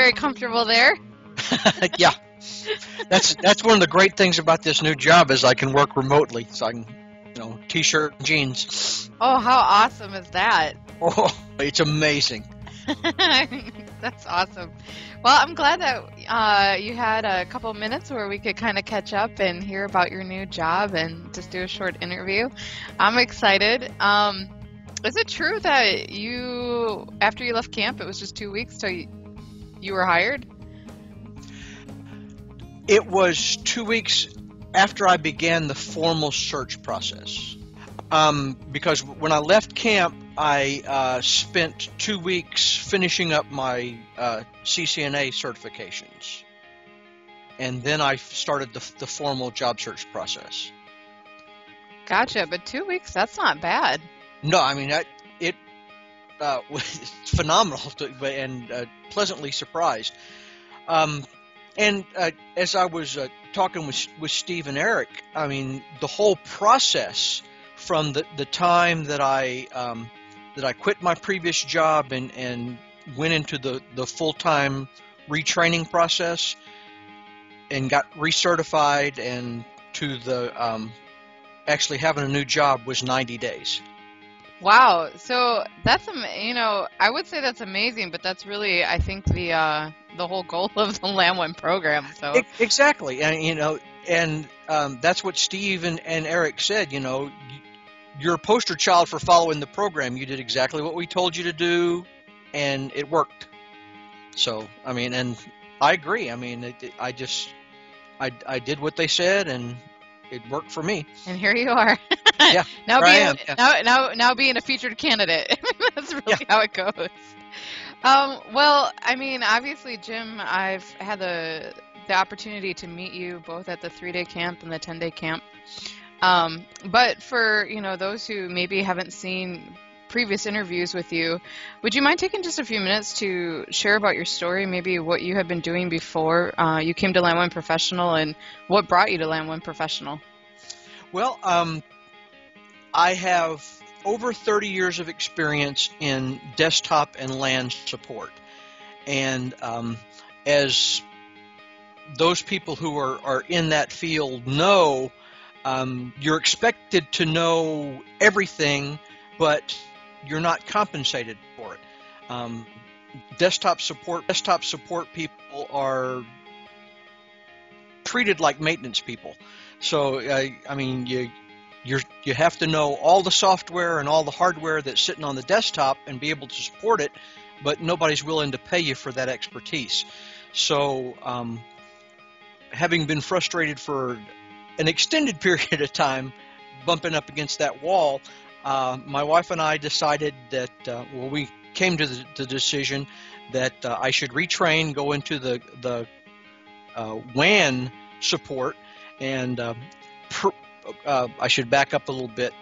very comfortable there. Yeah, that's one of the great things about this new job is I can work remotely, so I can, t-shirt and jeans. Oh, how awesome is that? Oh, it's amazing. That's awesome. Well, I'm glad that you had a couple minutes where we could kind of catch up and hear about your new job and just do a short interview. I'm excited. Is it true that after you left camp, it was just 2 weeks till you were hired? It was 2 weeks after I began the formal search process. Because when I left camp, I spent 2 weeks finishing up my CCNA certifications. And then I started the formal job search process. Gotcha, but 2 weeks, that's not bad. No, I mean, it was phenomenal and pleasantly surprised. And as I was talking with Steve and Eric, I mean, the whole process from the time that I quit my previous job and went into the full-time retraining process and got recertified and to the actually having a new job was 90 days. Wow, so that's I would say that's amazing, but that's really, I think, the whole goal of the LAN WAN program. So exactly, and that's what Steve and Eric said. You're a poster child for following the program. You did exactly what we told you to do, and it worked. So, I mean, and I agree. I mean, I did what they said, and it worked for me. And here you are. Yeah, now being a featured candidate. That's really how it goes. Well, I mean, obviously, Jim, I've had the opportunity to meet you both at the 3-day camp and the 10-day camp. But for, those who maybe haven't seen previous interviews with you, would you mind taking just a few minutes to share about your story, maybe what you had been doing before you came to LAN WAN Professional and what brought you to LAN WAN Professional? Well, I have over 30 years of experience in desktop and LAN support. And as those people who are in that field know, you're expected to know everything, but you're not compensated for it. Desktop support people are treated like maintenance people. So, I mean, you have to know all the software and all the hardware that's sitting on the desktop and be able to support it, but nobody's willing to pay you for that expertise. So, having been frustrated for an extended period of time bumping up against that wall, my wife and I decided that, we came to the decision that I should retrain, go into the WAN support, and I should back up a little bit.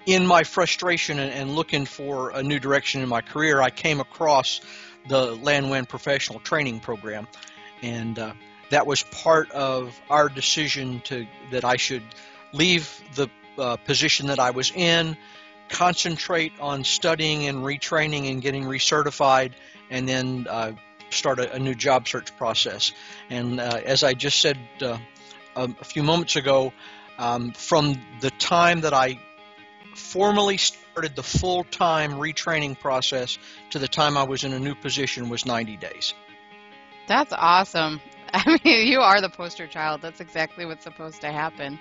In my frustration and looking for a new direction in my career, I came across the LAN WAN Professional training program, and that was part of our decision that I should leave the position that I was in, concentrate on studying and retraining and getting recertified, and then start a new job search process. And as I just said a few moments ago, from the time that I formally started the full-time retraining process to the time I was in a new position was 90 days. That's awesome. I mean, you are the poster child. That's exactly what's supposed to happen.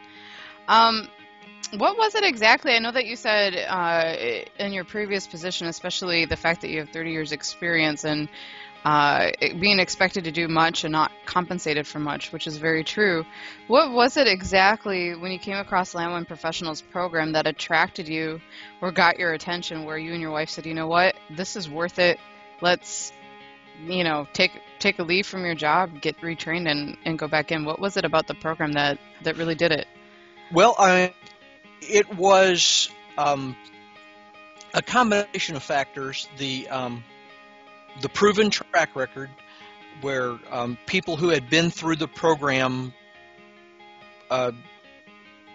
What was it exactly? I know that you said in your previous position, especially the fact that you have 30 years experience and being expected to do much and not compensated for much, which is very true. What was it exactly when you came across LAN WAN Professional's program that attracted you or got your attention where you and your wife said, you know what, this is worth it. Let's, take a leave from your job, get retrained and go back in. What was it about the program that really did it? Well, it was a combination of factors. The proven track record where people who had been through the program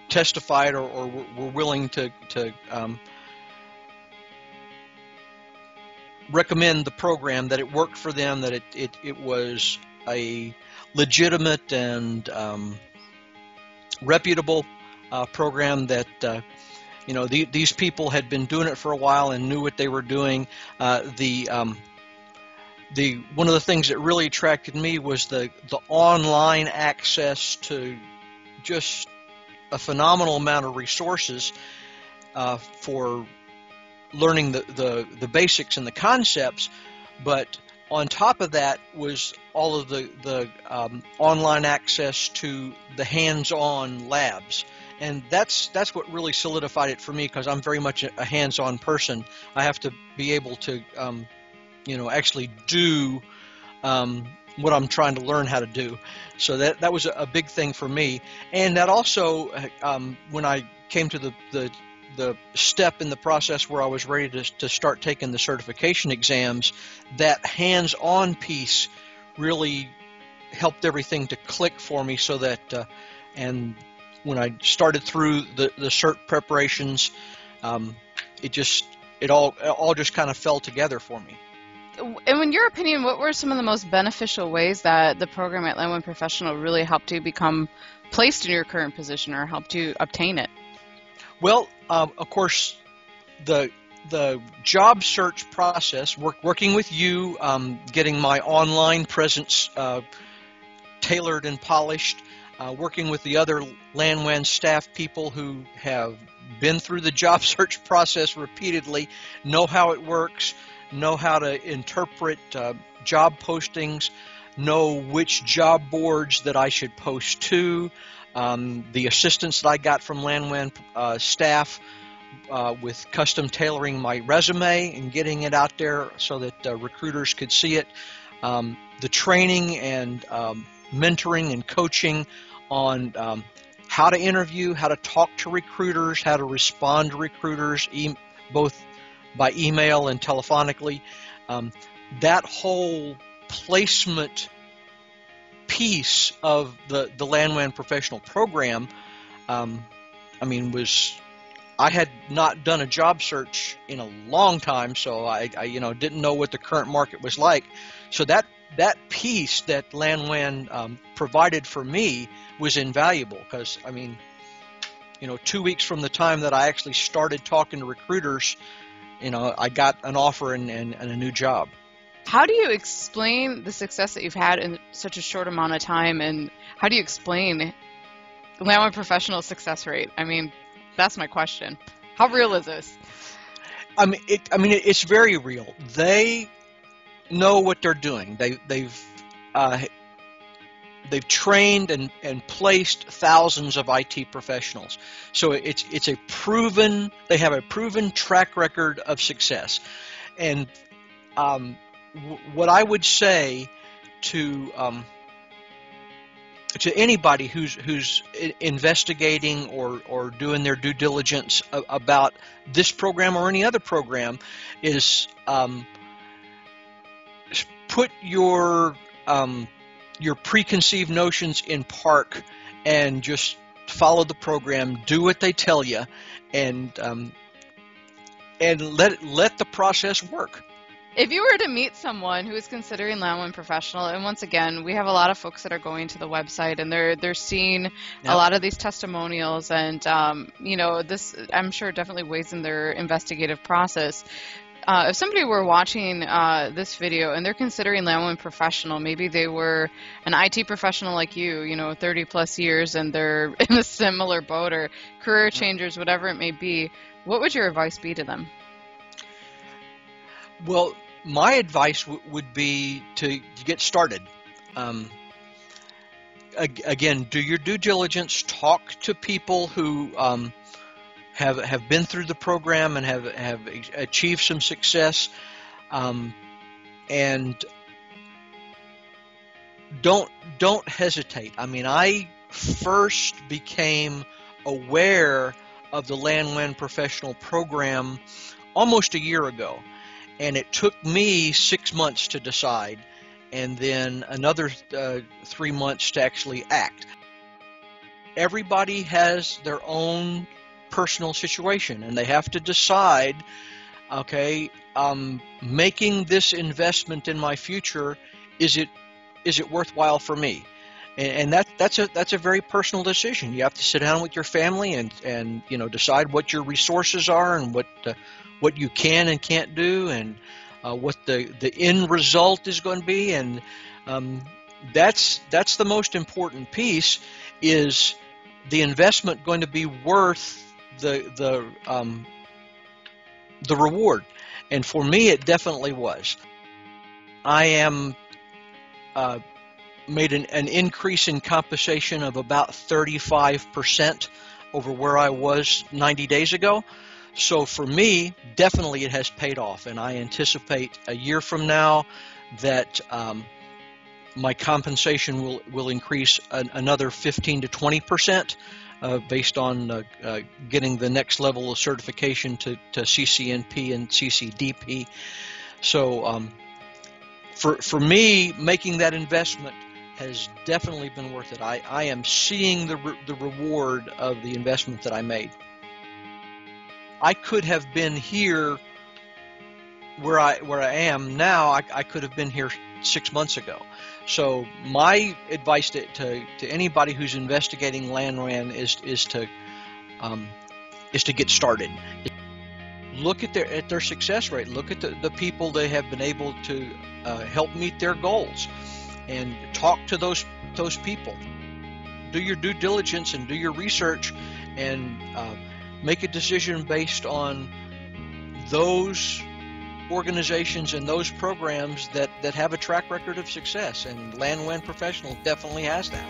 testified or were willing to recommend the program, that it worked for them, that it was a legitimate and reputable program, that these people had been doing it for a while and knew what they were doing. One of the things that really attracted me was the online access to just a phenomenal amount of resources for learning the basics and the concepts, but on top of that was all of the online access to the hands-on labs. And that's what really solidified it for me, because I'm very much a hands-on person. I have to be able to actually do what I'm trying to learn how to do. So that was a big thing for me. And that also, when I came to the step in the process where I was ready to start taking the certification exams, that hands-on piece really helped everything to click for me, so that and when I started through the cert preparations, it all just kind of fell together for me. And in your opinion, what were some of the most beneficial ways that the program at LAN WAN Professional really helped you become placed in your current position, or helped you obtain it? Well, of course, the job search process, working with you, getting my online presence tailored and polished, working with the other LAN WAN staff people who have been through the job search process repeatedly, know how it works, know how to interpret job postings, know which job boards that I should post to, the assistance that I got from LAN WAN staff with custom tailoring my resume and getting it out there so that recruiters could see it, the training and mentoring and coaching on how to interview, how to talk to recruiters, how to respond to recruiters, both by email and telephonically. That whole placement piece of the LAN WAN Professional program, I had not done a job search in a long time, so I didn't know what the current market was like. So that piece that LAN WAN provided for me was invaluable, because 2 weeks from the time that I actually started talking to recruiters, I got an offer and a new job. How do you explain the success that you've had in such a short amount of time, and how do you explain LAN WAN Professional success rate? That's my question. How real is this? It's very real. They know what they're doing. They've trained and placed thousands of IT professionals. So they have a proven track record of success. And what I would say to anybody who's investigating or doing their due diligence about this program or any other program is put your preconceived notions in park and just follow the program, do what they tell you, and let the process work. If you were to meet someone who is considering LAN WAN Professional, and once again, we have a lot of folks that are going to the website and they're seeing a lot of these testimonials, and this, I'm sure, definitely weighs in their investigative process. If somebody were watching this video and they're considering LAN WAN Professional, maybe they were an IT professional like you, 30 plus years, and they're in a similar boat, or career changers, whatever it may be, what would your advice be to them? Well, my advice would be to get started. Again, do your due diligence. Talk to people who have been through the program and have achieved some success, and don't hesitate. I first became aware of the LAN WAN Professional program almost a year ago. And it took me 6 months to decide, and then another 3 months to actually act. Everybody has their own personal situation, and they have to decide Okay, making this investment in my future, is it worthwhile for me? And that's a very personal decision. You have to sit down with your family and decide what your resources are and what you can and can't do, and what the end result is going to be. And that's the most important piece. Is the investment going to be worth the reward? And for me, it definitely was. I am made an increase in compensation of about 35% over where I was 90 days ago. So for me, definitely it has paid off, and I anticipate a year from now that my compensation will increase another 15 to 20%. Based on getting the next level of certification to CCNP and CCDP. So for me, making that investment has definitely been worth it. I am seeing the reward of the investment that I made. I could have been here where I am now. I could have been here 6 months ago. So my advice to anybody who's investigating LAN WAN is to get started. Look at their success rate. Look at the people they have been able to help meet their goals, and talk to those people. Do your due diligence and do your research, and make a decision based on those organizations and those programs that have a track record of success, and LAN WAN Professional definitely has that.